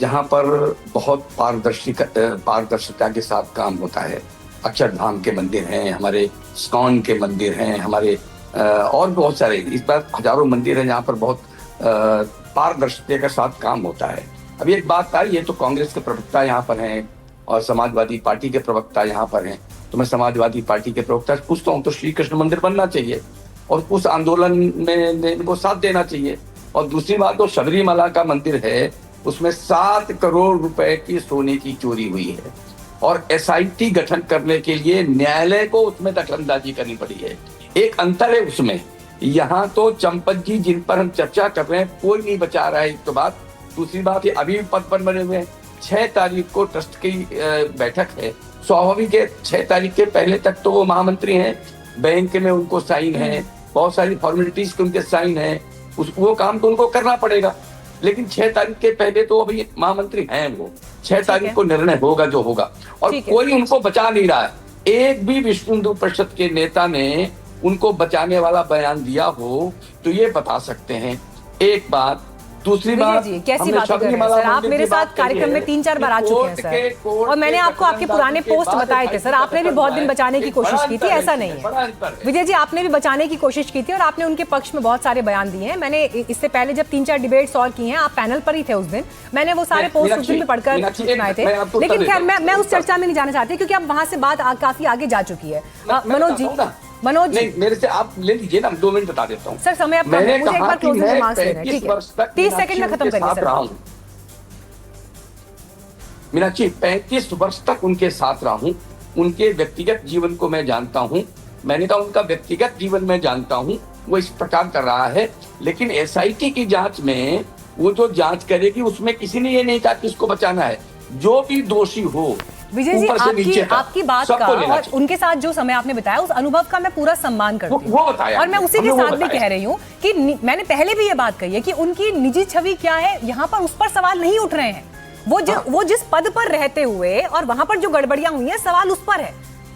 जहां पर बहुत पारदर्शिता के साथ काम होता है। अक्षरधाम के मंदिर हैं, हमारे इस्कॉन के मंदिर हैं, हमारे और बहुत सारे इस बार हजारों मंदिर हैं जहां पर बहुत पारदर्शिता के साथ काम होता है। अभी एक बात आई, ये तो कांग्रेस के प्रवक्ता यहाँ पर हैं और समाजवादी पार्टी के प्रवक्ता यहाँ पर हैं, तो मैं समाजवादी पार्टी के प्रवक्ता से पूछता हूँ तो श्री कृष्ण मंदिर बनना चाहिए और उस आंदोलन में इनको साथ देना चाहिए। और दूसरी बात, तो शबरीमला का मंदिर है, उसमें 7 करोड़ रुपए की सोने की चोरी हुई है और SIT गठन करने के लिए न्यायालय को उसमें दखलंदाजी करनी पड़ी है। एक अंतर है उसमें, यहाँ तो चंपत जी जिन पर हम चर्चा कर रहे हैं कोई नहीं बचा रहा है, एक तो बात। दूसरी बात, ये अभी पद पर बने हुए हैं। 6 तारीख को ट्रस्ट की बैठक है, स्वाभाविक है 6 तारीख के पहले तक तो वो महामंत्री हैं, बैंक में उनको साइन है, बहुत सारी फॉर्मेलिटीज के उनके साइन है, वो काम तो उनको करना पड़ेगा। लेकिन 6 तारीख के पहले तो अभी महामंत्री हैं वो, 6 तारीख को निर्णय होगा जो होगा, और कोई उनको बचा नहीं रहा है। एक भी विश्व हिंदू परिषद के नेता ने उनको बचाने वाला बयान दिया हो तो ये बता सकते हैं। एक बात। दूसरी बात, कैसी बात कर रहे हैं सर? आप मेरे साथ कार्यक्रम में 3-4 बार आ चुके हैं सर, और मैंने आपको आपके पुराने पोस्ट बताए थे सर। आपने भी बहुत दिन बचाने की कोशिश की थी, ऐसा नहीं है विजय जी, आपने भी बचाने की कोशिश की थी और आपने उनके पक्ष में बहुत सारे बयान दिए हैं। मैंने इससे पहले जब 3-4 डिबेट्स और की हैं, आप पैनल पर ही थे उस दिन, मैंने वो सारे पोस्ट उस दिन भी पढ़कर सुनाए थे। लेकिन खैर मैं उस चर्चा में नहीं जाना चाहती क्योंकि अब वहां से बात काफी आगे जा चुकी है। मनोज जी, मेरे से आप ले लीजिए ना, 2 मिनट बता देता हूँ सर। समय अब मुझे एक बार क्लोजिंग रिमार्क्स लेना है, ठीक है? 30 सेकंड में खत्म करिए सर। मीनाक्षी, 35 वर्ष तक उनके साथ रहा हूँ, उनके व्यक्तिगत जीवन को मैं जानता हूँ। मैंने कहा उनका व्यक्तिगत जीवन में जानता हूँ, वो इस प्रकार कर रहा है। लेकिन SIT की जांच में वो जो जांच करेगी उसमें किसी ने ये नहीं कहा कि इसको बचाना है। जो भी दोषी हो, विजय जी, आपकी बात का और उनके साथ जो समय आपने बताया उस अनुभव का मैं पूरा सम्मान करती हूँ, और मैं उसी के साथ भी कह रही हूँ कि मैंने पहले भी ये बात कही है कि उनकी निजी छवि क्या है, यहाँ पर उस पर सवाल नहीं उठ रहे हैं। वो जिस पद पर रहते हुए और वहां पर जो गड़बड़ियां हुई है, सवाल उस पर है,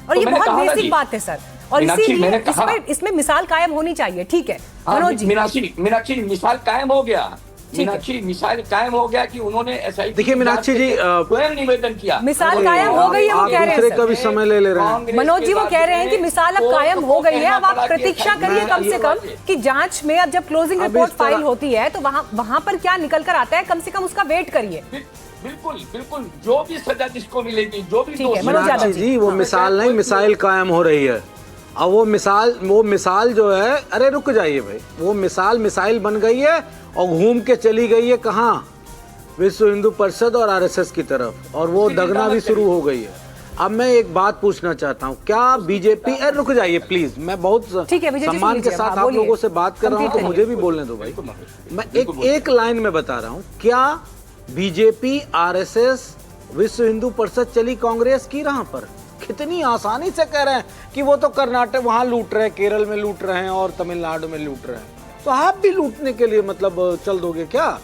और ये बहुत बेसिक बात है सर। और इसीलिए इसमें मिसाल कायम होनी चाहिए, ठीक है मनोज जी? मीनाक्षी, मिसाल कायम हो गया। मीनाक्षी, मिसाल कायम हो गया कि उन्होंने SIT, देखिए मीनाक्षी जी, स्वयं निवेदन किया। मिसाल कायम हो गई है, वो कह रहे हैं का भी समय ले रहे हैं मनोज जी। वो कह रहे हैं कि मिसाल अब कायम हो गई है। अब आप प्रतीक्षा करिए कम से कम कि जांच में अब जब क्लोजिंग रिपोर्ट फाइल होती है तो वहां पर क्या निकल कर आता है, कम से कम उसका वेट करिए। बिल्कुल, जो भी सजा जिसको मिलेगी, जो भी मीनाक्षी जी, वो मिसाल नहीं, मिसाइल कायम हो रही है। अब वो मिसाल जो है, अरे रुक जाइए भाई, वो मिसाइल बन गई है और घूम के चली गई है कहाँ? विश्व हिंदू परिषद और RSS की तरफ, और वो दगना भी शुरू हो गई है। अब मैं एक बात पूछना चाहता हूँ, क्या बीजेपी, रुक जाइए प्लीज, मैं बहुत सम्मान के साथ आप लोगों से बात कर रहा हूँ तो मुझे भी बोलने दो भाई। मैं एक लाइन में बता रहा हूँ, क्या बीजेपी, RSS, विश्व हिंदू परिषद चली कांग्रेस की राह पर? कितनी आसानी से कह रहे हैं कि वो तो कर्नाटक वहां लूट रहे हैं, केरल में लूट रहे हैं और तमिलनाडु में लूट रहे हैं, तो आप भी लूटने के लिए मतलब चल दोगे क्या?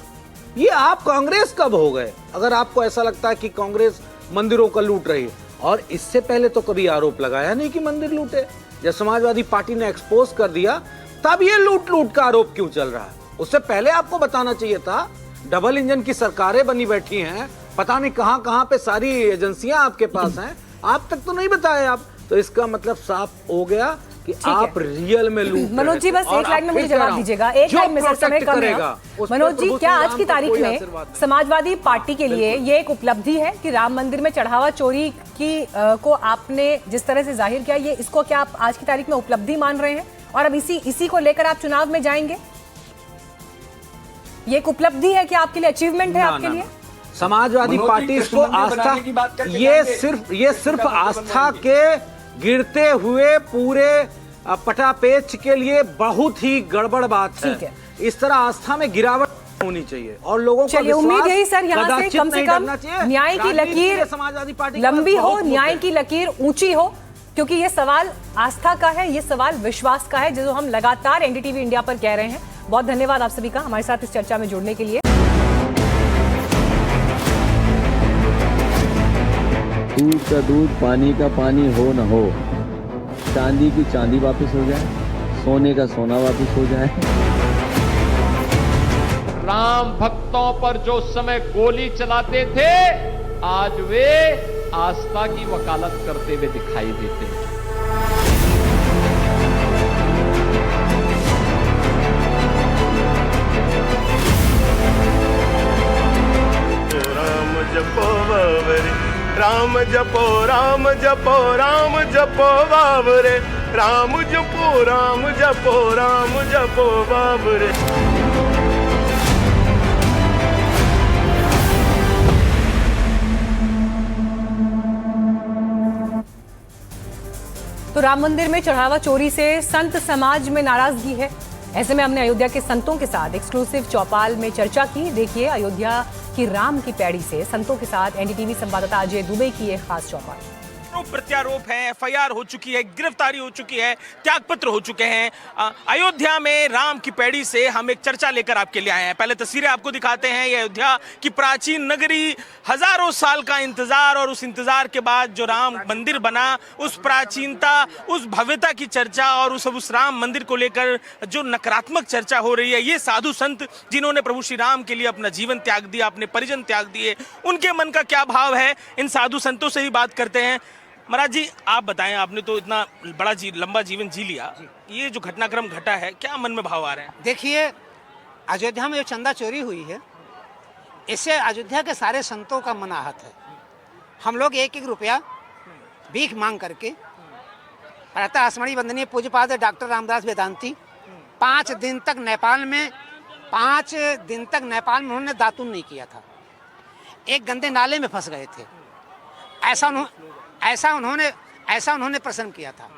ये आप कांग्रेस कब हो गए? अगर आपको ऐसा लगता है कि कांग्रेस मंदिरों का लूट रही है, और इससे पहले तो कभी आरोप लगाया नहीं कि मंदिर लूटे। जब समाजवादी पार्टी ने एक्सपोज कर दिया तब ये लूट का आरोप क्यों चल रहा है? उससे पहले आपको बताना चाहिए था। डबल इंजन की सरकारें बनी बैठी हैं, पता नहीं कहां पे सारी एजेंसियां आपके पास हैं, आप तक तो नहीं बताए आप। तो इसका मतलब साफ हो गया कि आप रियल में लूट रहे मनोज जी थे। बस और एक लाइन में अब मुझे फिर कह रहा जवाब हूं, दीजिएगा, एक जो लाइन में सर, समय protect कम है। करेगा, उस पर मनोज जी प्रभु क्या श्री आज राम की का तारीख कोई में आशीर्वाद नहीं। समाजवादी पार्टी के लिए ये एक उपलब्धि है कि राम मंदिर में चढ़ावा चोरी की को आपने जिस तरह से जाहिर किया, ये इसको क्या आप आज की तारीख में उपलब्धि मान रहे हैं और अब इसी को लेकर आप चुनाव में जाएंगे? ये एक उपलब्धि है कि आपके लिए अचीवमेंट है आपके लिए? समाजवादी मनोज जी, पार्टी कृष्ण इसको मंदिर बनाने की बात आस्था, करके ये जाएंगे। सिर्फ कृष्ण का आस्था मंदिर के गिरते हुए पूरे पटापेच के लिए बहुत ही गड़बड़ बात ठीक है। इस तरह आस्था में गिरावट होनी चाहिए और लोगों को चलिए उम्मीद यही सर यहाँ से कदाचित कम से नहीं कम डरना चाहिए। न्याय की राजनीति लकीर में समाजवादी पार्टी के लंबी पास हो, बहुत न्याय मुद्दे की लकीर ऊंची हो, क्योंकि ये सवाल आस्था का है, ये सवाल विश्वास का है, जो हम लगातार एनडीटीवी इंडिया पर कह रहे हैं। बहुत धन्यवाद आप सभी का हमारे साथ इस चर्चा में जुड़ने के लिए। दूध का दूध, पानी का पानी हो न हो, चांदी की चांदी वापस हो जाए, सोने का सोना वापस हो जाए। राम भक्तों पर जो समय गोली चलाते थे, आज वे आस्था की वकालत करते हुए दिखाई देते हैं। राम जपो बाबरे, राम जपो राम जपो राम जपो बाबरे, राम जपो राम जपो राम जपो बाबरे। तो राम मंदिर में चढ़ावा चोरी से संत समाज में नाराजगी है। ऐसे में हमने अयोध्या के संतों के साथ एक्सक्लूसिव चौपाल में चर्चा की। देखिए अयोध्या की राम की पैड़ी से संतों के साथ एनडीटीवी संवाददाता अजय दुबे की एक खास चौपाल। प्रत्यारोप है, एफआईआर हो चुकी है, गिरफ्तारी हो चुकी है, त्यागपत्र हो चुके हैं। अयोध्या में राम की पैड़ी से हम एक चर्चा लेकर आपके लिए आए हैं। पहले तस्वीरें आपको दिखाते हैं। ये अयोध्या की प्राचीन नगरी, हजारों साल का इंतजार और उस इंतजार के बाद जो राम मंदिर बना, उस प्राचीनता, उस भव्यता की चर्चा और उस राम मंदिर को लेकर जो नकारात्मक चर्चा हो रही है, ये साधु संत जिन्होंने प्रभु श्री राम के लिए अपना जीवन त्याग दिया, अपने परिजन त्याग दिए, उनके मन का क्या भाव है, इन साधु संतों से ही बात करते हैं। महाराज जी आप बताएं, आपने तो इतना बड़ा लंबा जीवन जी लिया, ये जो घटनाक्रम घटा है, क्या मन में भाव आ रहे हैं? देखिए अयोध्या में जो चंदा चोरी हुई है, इससे अयोध्या के सारे संतों का मन आहत है। हम लोग एक एक रुपया भीख मांग करके प्रातः आसमणी वंदनीय पूज्यपाद डॉक्टर रामदास वेदांती 5 दिन तक नेपाल में उन्होंने दातुन नहीं किया था। एक गंदे नाले में फंस गए थे। ऐसा उन्होंने प्रश्न किया था।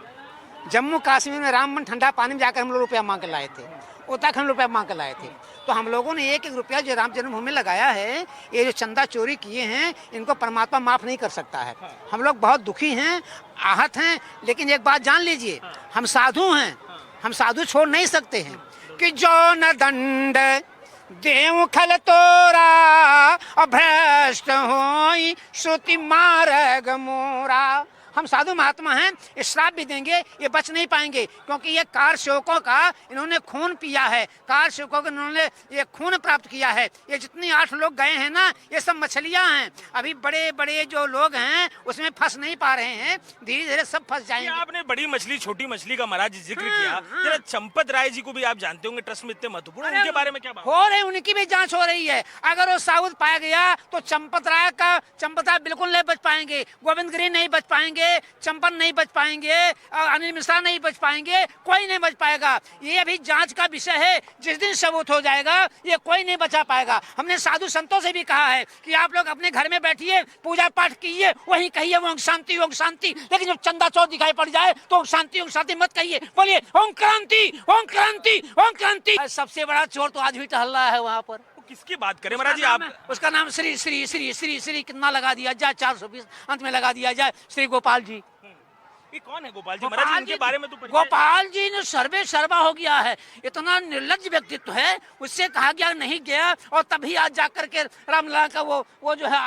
जम्मू कश्मीर में रामबन ठंडा पानी में जाकर हम लोग रुपया मांग के लाए थे। उत्तराखंड रुपया मांग के लाए थे। तो हम लोगों ने एक एक रुपया जो राम जन्मभूमि में लगाया है, ये जो चंदा चोरी किए हैं, इनको परमात्मा माफ नहीं कर सकता है। हम लोग बहुत दुखी हैं, आहत हैं, लेकिन एक बात जान लीजिए, हम साधु हैं, हम साधु छोड़ नहीं सकते हैं कि जो न दंड देव खल तोरा भ्रष्ट होई श्रुति मार्ग मोरा। हम साधु महात्मा हैं, ये श्राप भी देंगे, ये बच नहीं पाएंगे, क्योंकि ये कार सेवकों का इन्होंने खून पिया है, कार सेवकों को इन्होंने ये खून प्राप्त किया है। ये जितनी 8 लोग गए हैं ना, ये सब मछलियां हैं। अभी बड़े बड़े जो लोग हैं उसमें फंस नहीं पा रहे हैं, धीरे धीरे सब फंस जाएंगे। आपने बड़ी मछली छोटी मछली का महाराज जिक्र किया, जरा चंपत राय जी को भी आप जानते होंगे, ट्रस्ट में इतने महत्वपूर्ण, उनके बारे में क्या बात हो रही? उनकी भी जांच हो रही है। अगर वो साबुत पाया गया तो चंपत राय बिल्कुल नहीं बच पाएंगे, गोविंद गिरी नहीं बच पाएंगे, चंपन नहीं बच पाएंगे, अनिल मिश्रा नहीं बच पाएंगे, कोई नहीं बच पाएगा। ये अभी जांच का विषय है, जिस दिन सबूत हो जाएगा ये कोई नहीं बचा पाएगा। हमने साधु संतों से भी कहा है कि आप लोग अपने घर में बैठिए, पूजा पाठ कीजिए, वहीं कहिए ओम शांति ओम शांति, लेकिन जब चंदा चोर दिखाई पड़ जाए तो ओम शांति मत कहिए, बोलिए ओम क्रांति ओम क्रांति ओम क्रांति। सबसे बड़ा चोर तो आज भी टहल रहा है वहाँ पर। किसकी बात करें महाराज जी आप? उसका नाम श्री श्री श्री श्री श्री कितना लगा दिया जाए, 420 अंत में लगा दिया जाए, श्री गोपाल जी। ये कौन है गोपाल जी? महाराज उनके बारे में तो गोपाल जी ने सर्वे सर्वा हो गया है, इतना निर्लज्ज व्यक्तित्व है। उससे कहा गया नहीं गया और तभी आज जाकर के रामलला का वो जो है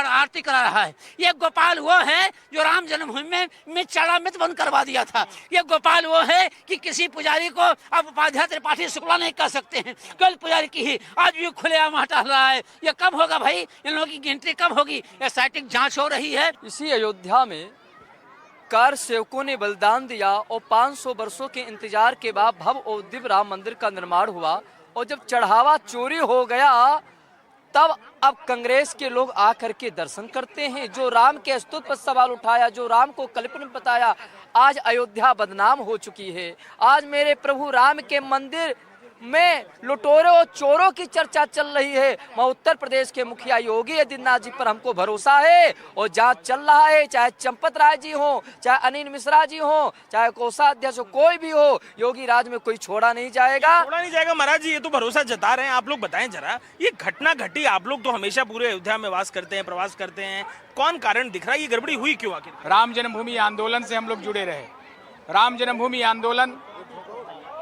आरती करा रहा है। ये गोपाल वो है जो राम जन्मभूमि में चढ़ामित बंद करवा दिया था। ये गोपाल वो है कि किसी पुजारी को अब उपाध्याय त्रिपाठी शुक्ला नहीं कर सकते हैं, कल पुजारी की ही आज भी खुलेआम हटा रहा है। ये कब होगा भाई? इन लोगों की गिनती कब होगी? ये सैटिक जांच हो रही है। इसी अयोध्या में कार सेवकों ने बलिदान दिया और 500 वर्षों के इंतजार के बाद भव्य और दिव्य राम मंदिर का निर्माण हुआ। और जब चढ़ावा चोरी हो गया तब अब कांग्रेस के लोग आकर के दर्शन करते हैं। जो राम के अस्तित्व पर सवाल उठाया, जो राम को कल्पना बताया, आज अयोध्या बदनाम हो चुकी है। आज मेरे प्रभु राम के मंदिर में लुटेरों और चोरों की चर्चा चल रही है। मैं उत्तर प्रदेश के मुखिया योगी आदित्यनाथ जी पर हमको भरोसा है और जांच चल रहा है। चाहे चंपत राय जी हो, चाहे अनिल मिश्रा जी हो, चाहे कोषाध्यक्ष हो, कोई भी हो, योगी राज में कोई छोड़ा नहीं जाएगा। महाराज जी, ये तो भरोसा जता रहे हैं। आप लोग बताएं जरा, ये घटना घटी, आप लोग तो हमेशा पूरे अयोध्या में वास करते हैं, प्रवास करते हैं, कौन कारण दिख रहा है, ये गड़बड़ी हुई क्यों आखिर? राम जन्मभूमि आंदोलन से हम लोग जुड़े रहे। राम जन्मभूमि आंदोलन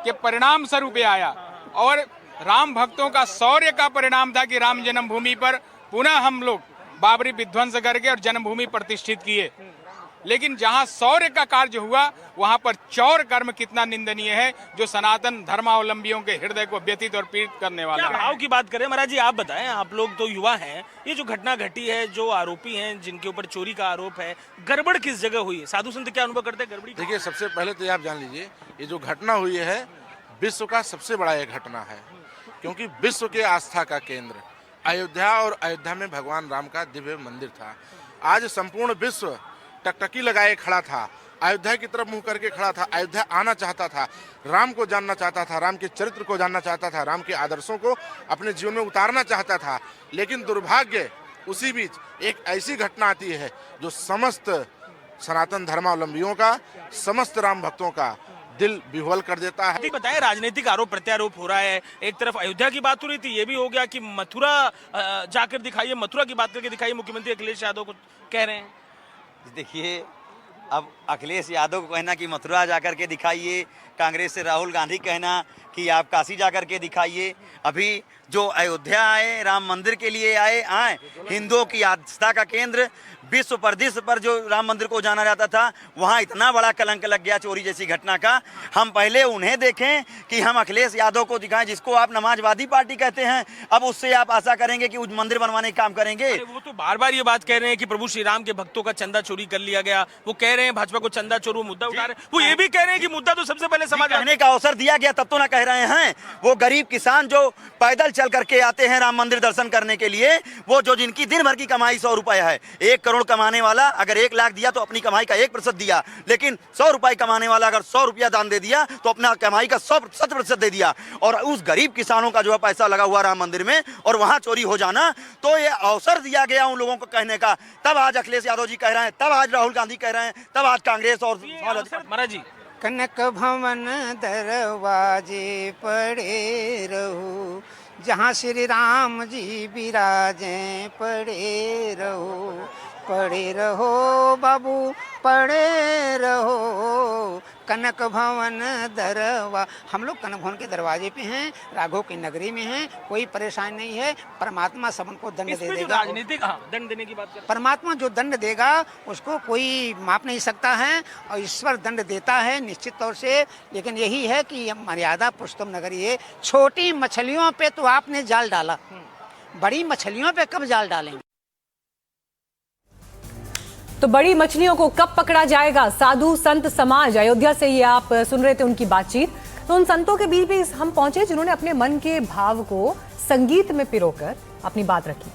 के परिणाम स्वरूप आया और राम भक्तों का शौर्य का परिणाम था कि राम जन्मभूमि पर पुनः हम लोग बाबरी विध्वंस करके और जन्मभूमि प्रतिष्ठित किए। लेकिन जहां शौर्य का कार्य हुआ वहां पर चौर कर्म कितना निंदनीय है, जो सनातन धर्मावलंबियों के हृदय को व्यथित और पीड़ित करने वाला है। भाव की बात करें महाराज जी, आप बताएं, आप लोग तो युवा हैं, ये जो घटना घटी है, जो आरोपी हैं जिनके ऊपर चोरी का आरोप है, गड़बड़ किस जगह हुई है? साधु संत क्या अनुभव करते हैं गड़बड़ी? देखिए, सबसे पहले तो आप जान लीजिए, ये जो घटना हुई है विश्व का सबसे बड़ा ये घटना है, क्योंकि विश्व के आस्था का केंद्र अयोध्या और अयोध्या में भगवान राम का दिव्य मंदिर था। आज संपूर्ण विश्व टकटकी लगाए खड़ा था, अयोध्या की तरफ मुंह करके खड़ा था, अयोध्या आना चाहता था, राम को जानना चाहता था, राम के चरित्र को जानना चाहता था, राम के आदर्शों को अपने जीवन में उतारना चाहता था। लेकिन दुर्भाग्य, उसी बीच एक ऐसी घटना आती है जो समस्त सनातन धर्मावलंबियों का, समस्त राम भक्तों का दिल विह्वल कर देता है। बताएं, राजनीतिक आरोप प्रत्यारोप हो रहा है। एक तरफ अयोध्या की बात हो रही थी, ये भी हो गया कि मथुरा जाकर दिखाइए, मथुरा की बात करके दिखाइए, मुख्यमंत्री अखिलेश यादव को कह रहे हैं। देखिए, अब अखिलेश यादव को कहना कि मथुरा जाकर के दिखाइए, कांग्रेस से राहुल गांधी कहना कि आप काशी जाकर के दिखाइए। अभी जो अयोध्या आए, राम मंदिर के लिए आए, हिंदुओं की आस्था का केंद्र, विश्व प्रदेश पर जो राम मंदिर को जाना जाता था, वहाँ इतना बड़ा कलंक लग गया चोरी जैसी घटना का। हम पहले उन्हें देखें कि हम अखिलेश यादव को दिखाएं, जिसको आप समाजवादी पार्टी कहते हैं। अब उससे आप आशा करेंगे कि उस मंदिर बनवाने का काम करेंगे? वो तो बार बार ये बात कह रहे हैं कि प्रभु श्री राम के भक्तों का चंदा चोरी कर लिया गया। वो कह रहे हैं भाजपा को चंदा चोर, वो मुद्दा उठा रहे हैं। वो ये भी कह रहे हैं कि मुद्दा तो सबसे पहले समाज कहने का अवसर दिया गया तब तो ना कह रहे हैं। वो गरीब किसान जो पैदल चल करके आते हैं राम मंदिर दर्शन करने के लिए, वो जो जिनकी दिन भर की कमाई 100 रुपया है, 1 करोड़ कमाने वाला अगर 1 लाख दिया तो अपनी कमाई का 1% दिया, लेकिन 100 रुपए कमाने वाला अगर 100 रुपया दान दे दिया तो अपना कमाई का 100% दे दिया। और उस गरीब किसानों का जो है पैसा लगा हुआ राम मंदिर में, और वहां चोरी हो जाना, तो ये अवसर दिया गया उन लोगों को कहने का। तब आज अखिलेश यादव जी कह रहे हैं, तब आज राहुल गांधी कह रहे हैं, तब आज कांग्रेस और महाराज जी। कनक भवन दरवाजे पड़े रहो, जहाँ श्री राम जी विराजें पड़े रहो, पड़े रहो बाबू पड़े रहो, कनक भवन दरवा। हम लोग कनक भवन के दरवाजे पे हैं, राघव की नगरी में हैं, कोई परेशानी नहीं है। परमात्मा सबको दंड दे देगा। राजनीतिक दंड देने की बात कर, परमात्मा जो दंड देगा उसको कोई माप नहीं सकता है, और ईश्वर दंड देता है निश्चित तौर से। लेकिन यही है कि मर्यादा पुरुषोत्तम नगरी है। छोटी मछलियों पे तो आपने जाल डाला, बड़ी मछलियों पे कब जाल डालेंगे? तो बड़ी मछलियों को कब पकड़ा जाएगा? साधु संत समाज, अयोध्या से ये आप सुन रहे थे उनकी बातचीत। तो उन संतों के बीच भी हम पहुंचे जिन्होंने अपने मन के भाव को संगीत में पिरोकर अपनी बात रखी।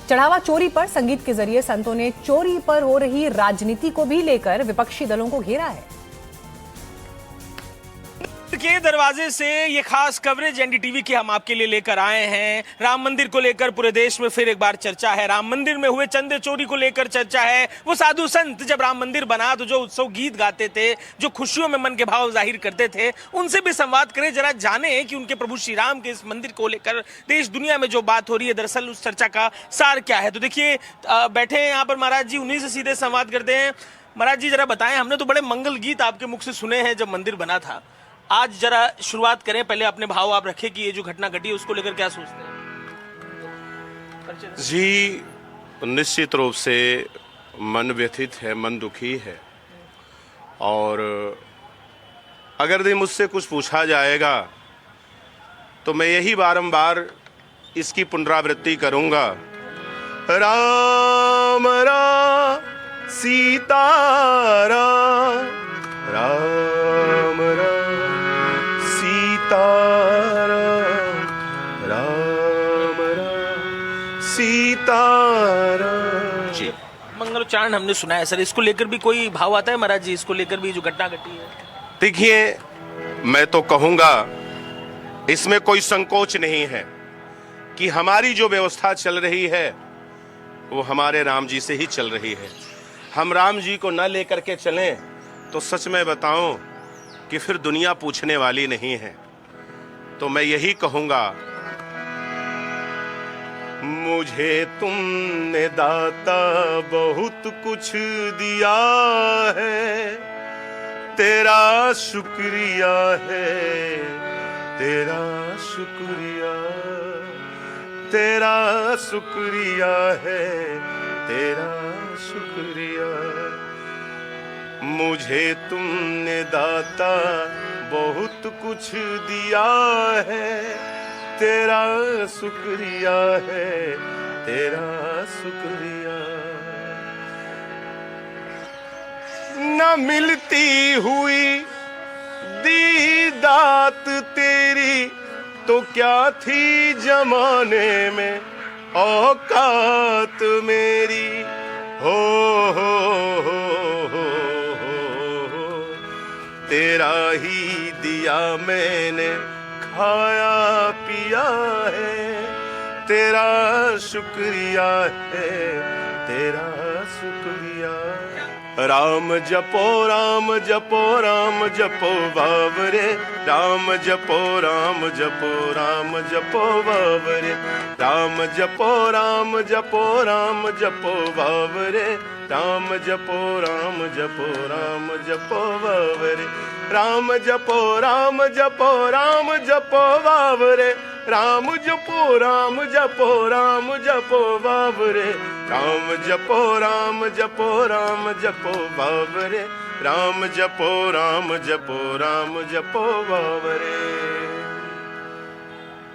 चढ़ावा चोरी पर संगीत के जरिए संतों ने चोरी पर हो रही राजनीति को भी लेकर विपक्षी दलों को घेरा है। के दरवाजे से ये खास कवरेज एनडीटीवी की हम आपके लिए लेकर आए हैं। राम मंदिर को लेकर पूरे देश में फिर एक बार चर्चा है। राम मंदिर में हुए चंदे चोरी को लेकर चर्चा है। वो साधु संत जब राम मंदिर बना तो जो उत्सव गीत गाते थे, जो खुशियों में मन के भाव जाहिर करते थे, उनसे भी संवाद करें, जरा जाने कि उनके प्रभु श्री राम के इस मंदिर को लेकर देश दुनिया में जो बात हो रही है, दरअसल उस चर्चा का सार क्या है। तो देखिए, बैठे हैं यहाँ पर महाराज जी, उन्हीं से सीधे संवाद करते हैं। महाराज जी, जरा बताएं, हमने तो बड़े मंगल गीत आपके मुख से सुने हैं जब मंदिर बना था। आज जरा शुरुआत करें, पहले अपने भाव आप रखें कि ये जो घटना घटी है उसको लेकर क्या सोचते हैं? जी, निश्चित रूप से मन व्यथित है, मन दुखी है। और अगर भी मुझसे कुछ पूछा जाएगा तो मैं यही बारंबार इसकी पुनरावृत्ति करूंगा। राम राम सीताराम राम राम सीताराम राम राम सीताराम। जी, मंगलोच्चारण हमने सुना है सर, इसको लेकर भी कोई भाव आता है महाराज जी? इसको लेकर भी जो घटना घटी है? देखिए, मैं तो कहूंगा इसमें कोई संकोच नहीं है कि हमारी जो व्यवस्था चल रही है वो हमारे राम जी से ही चल रही है। हम राम जी को न लेकर के चलें तो सच में बताऊं कि फिर दुनिया पूछने वाली नहीं है। तो मैं यही कहूंगा, मुझे तुमने दाता बहुत कुछ दिया है, तेरा शुक्रिया है, तेरा शुक्रिया, तेरा शुक्रिया है, तेरा शुक्रिया। मुझे तुमने दाता बहुत कुछ दिया है, तेरा शुक्रिया है, तेरा शुक्रिया। न मिलती हुई दी दात तेरी तो क्या थी जमाने में औकात मेरी। हो तेरा ही दिया मैंने खाया पिया है, तेरा शुक्रिया है, तेरा शुक्रिया। राम जपो राम जपो राम जपो बाबरे, राम जपो राम जपो राम जपो बाबरे, राम जपो राम जपो राम जपो बाबरे, राम जपो राम जपो राम जपो बाबरे, राम जपो राम जपो राम जपो बाबरे, राम जपो राम जपो राम जपो बाबरे, राम जपो राम जपो राम जपो बाबरे, राम जपो राम जपो राम जपो बाबरे।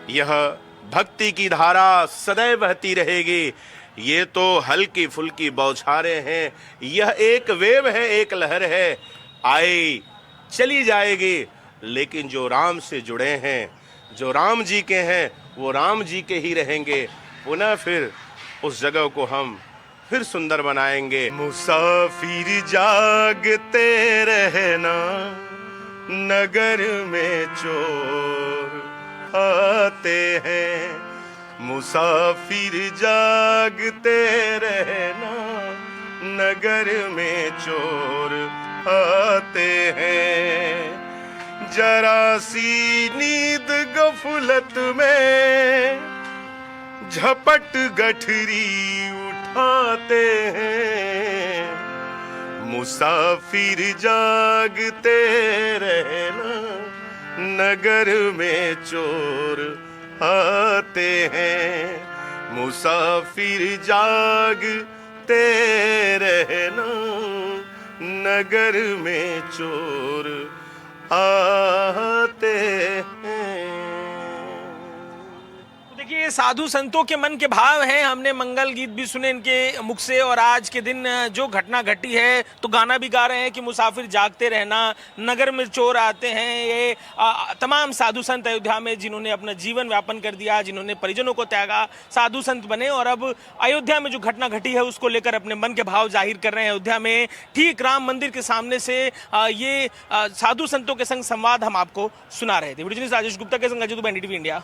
यह भक्ति की धारा सदैव बहती रहेगी। ये तो हल्की फुल्की बौछारें हैं, यह एक वेव है, एक लहर है, आई चली जाएगी। लेकिन जो राम से जुड़े हैं, जो राम जी के हैं, वो राम जी के ही रहेंगे। पुनः फिर उस जगह को हम फिर सुंदर बनाएंगे। मुसाफिर जागते रहना, नगर में चोर आते हैं। मुसाफिर जागते रहना, नगर में चोर आते हैं। जरा सी नींद गफलत में झपट गठरी उठाते हैं। मुसाफिर जागते रहना, नगर में चोर आते हैं। मुसाफिर जागते रहना, नगर में चोर आते हैं। देखिए, साधु संतों के मन के भाव हैं। हमने मंगल गीत भी सुने इनके मुख से, और आज के दिन जो घटना घटी है तो गाना भी गा रहे हैं कि मुसाफिर जागते रहना, नगर में चोर आते हैं। ये तमाम साधु संत अयोध्या में जिन्होंने अपना जीवन व्यापन कर दिया, जिन्होंने परिजनों को त्यागा, साधु संत बने और अब अयोध्या में जो घटना घटी है उसको लेकर अपने मन के भाव जाहिर कर रहे हैं। अयोध्या में ठीक राम मंदिर के सामने से ये साधु संतों के संग संवाद हम आपको सुना रहे थे। वीडियो जर्नलिस्ट राजेश गुप्ता के संग अजय दुबे, NDTV इंडिया।